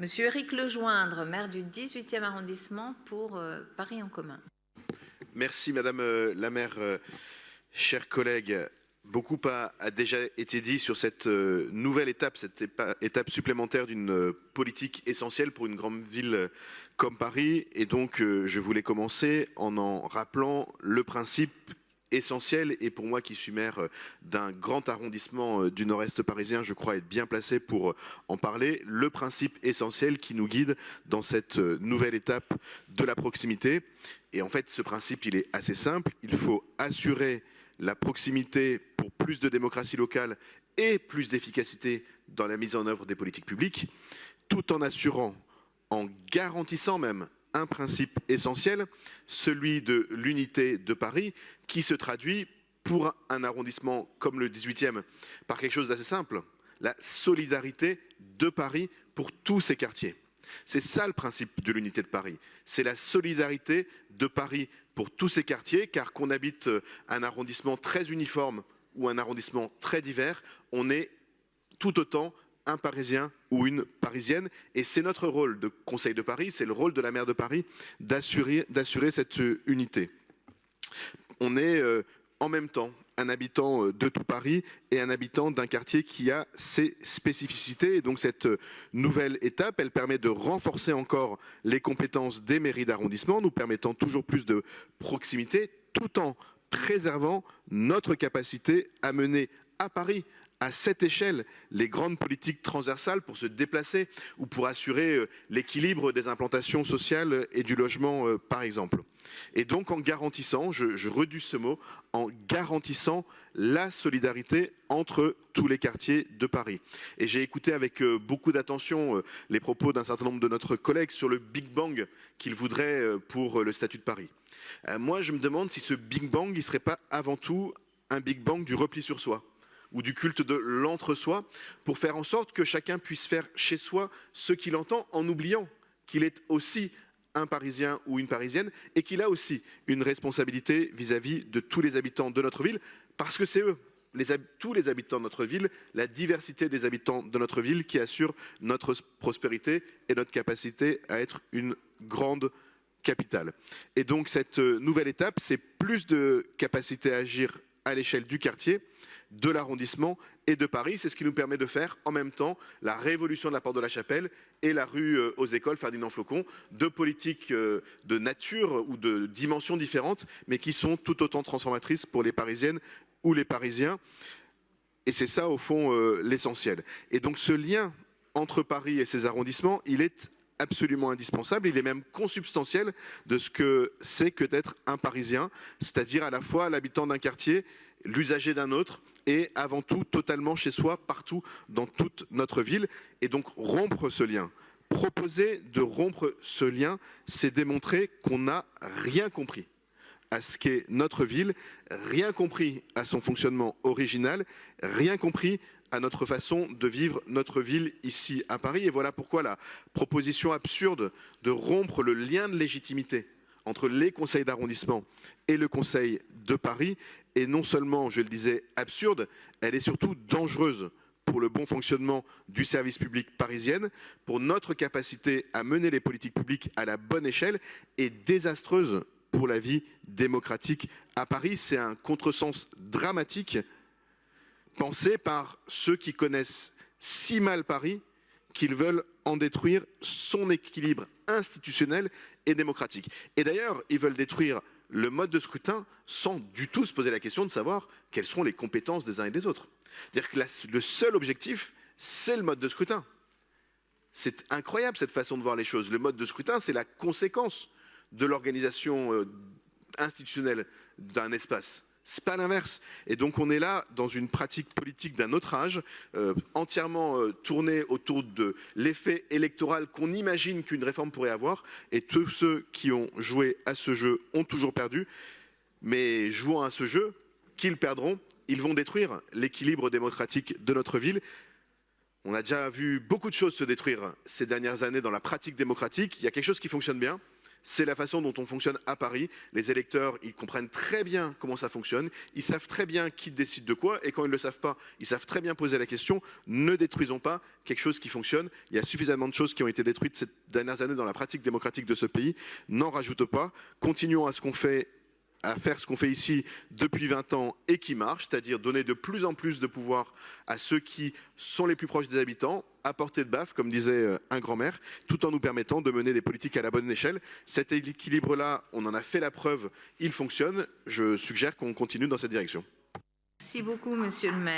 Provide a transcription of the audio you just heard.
Monsieur Éric Lejoindre, maire du 18e arrondissement pour Paris en commun. Merci Madame la maire, chers collègues. Beaucoup a déjà été dit sur cette nouvelle étape, cette étape supplémentaire d'une politique essentielle pour une grande ville comme Paris. Et donc je voulais commencer en rappelant le principe essentiel, et pour moi qui suis maire d'un grand arrondissement du nord-est parisien, je crois être bien placé pour en parler, le principe essentiel qui nous guide dans cette nouvelle étape de la proximité. Et en fait, ce principe, il est assez simple. Il faut assurer la proximité pour plus de démocratie locale et plus d'efficacité dans la mise en œuvre des politiques publiques, tout en assurant, en garantissant même, un principe essentiel, celui de l'unité de Paris, qui se traduit pour un arrondissement comme le 18e par quelque chose d'assez simple, la solidarité de Paris pour tous ses quartiers. C'est ça le principe de l'unité de Paris, c'est la solidarité de Paris pour tous ces quartiers, car qu'on habite un arrondissement très uniforme ou un arrondissement très divers, on est tout autant un Parisien ou une Parisienne, et c'est notre rôle de Conseil de Paris, c'est le rôle de la maire de Paris d'assurer cette unité. On est en même temps un habitant de tout Paris et un habitant d'un quartier qui a ses spécificités. Et donc cette nouvelle étape, elle permet de renforcer encore les compétences des mairies d'arrondissement, nous permettant toujours plus de proximité, tout en préservant notre capacité à mener à Paris, à cette échelle, les grandes politiques transversales pour se déplacer ou pour assurer l'équilibre des implantations sociales et du logement, par exemple. Et donc en garantissant, je redis ce mot, en garantissant la solidarité entre tous les quartiers de Paris. Et j'ai écouté avec beaucoup d'attention les propos d'un certain nombre de notre collègues sur le Big Bang qu'ils voudraient pour le statut de Paris. Moi, je me demande si ce Big Bang, il ne serait pas avant tout un Big Bang du repli sur soi, ou du culte de l'entre-soi, pour faire en sorte que chacun puisse faire chez soi ce qu'il entend, en oubliant qu'il est aussi un Parisien ou une Parisienne, et qu'il a aussi une responsabilité vis-à-vis de tous les habitants de notre ville, parce que c'est eux, tous les habitants de notre ville, la diversité des habitants de notre ville qui assure notre prospérité et notre capacité à être une grande capitale. Et donc cette nouvelle étape, c'est plus de capacité à agir à l'échelle du quartier, de l'arrondissement et de Paris. C'est ce qui nous permet de faire en même temps la révolution de la Porte de la Chapelle et la rue aux Écoles Ferdinand Flocon, deux politiques de nature ou de dimensions différentes, mais qui sont tout autant transformatrices pour les Parisiennes ou les Parisiens. Et c'est ça, au fond, l'essentiel. Et donc ce lien entre Paris et ses arrondissements, il est absolument indispensable, il est même consubstantiel de ce que c'est que d'être un Parisien, c'est-à-dire à la fois l'habitant d'un quartier, l'usager d'un autre, et avant tout totalement chez soi, partout dans toute notre ville. Et donc rompre ce lien, proposer de rompre ce lien, c'est démontrer qu'on n'a rien compris à ce qu'est notre ville, rien compris à son fonctionnement original, rien compris à notre façon de vivre notre ville ici à Paris. Et voilà pourquoi la proposition absurde de rompre le lien de légitimité entre les conseils d'arrondissement et le Conseil de Paris est non seulement, je le disais, absurde, elle est surtout dangereuse pour le bon fonctionnement du service public parisien, pour notre capacité à mener les politiques publiques à la bonne échelle, et désastreuse pour la vie démocratique à Paris. C'est un contresens dramatique pensé par ceux qui connaissent si mal Paris qu'ils veulent en détruire son équilibre institutionnel et démocratique. Et d'ailleurs, ils veulent détruire le mode de scrutin sans du tout se poser la question de savoir quelles seront les compétences des uns et des autres. C'est-à-dire que le seul objectif, c'est le mode de scrutin. C'est incroyable cette façon de voir les choses. Le mode de scrutin, c'est la conséquence de l'organisation institutionnelle d'un espace. C'est pas l'inverse. Et donc on est là dans une pratique politique d'un autre âge, entièrement tournée autour de l'effet électoral qu'on imagine qu'une réforme pourrait avoir. Et tous ceux qui ont joué à ce jeu ont toujours perdu. Mais jouant à ce jeu, qu'ils perdront, ils vont détruire l'équilibre démocratique de notre ville. On a déjà vu beaucoup de choses se détruire ces dernières années dans la pratique démocratique. Il y a quelque chose qui fonctionne bien, C'est la façon dont on fonctionne à Paris. Les électeurs, ils comprennent très bien comment ça fonctionne. Ils savent très bien qui décide de quoi. Et quand ils ne le savent pas, ils savent très bien poser la question. Ne détruisons pas quelque chose qui fonctionne. Il y a suffisamment de choses qui ont été détruites ces dernières années dans la pratique démocratique de ce pays. N'en rajoute pas. Continuons à faire ce qu'on fait ici depuis 20 ans et qui marche, c'est-à-dire donner de plus en plus de pouvoir à ceux qui sont les plus proches des habitants, à portée de baffe, comme disait un grand-mère, tout en nous permettant de mener des politiques à la bonne échelle. Cet équilibre-là, on en a fait la preuve, il fonctionne. Je suggère qu'on continue dans cette direction. Merci beaucoup, Monsieur le maire.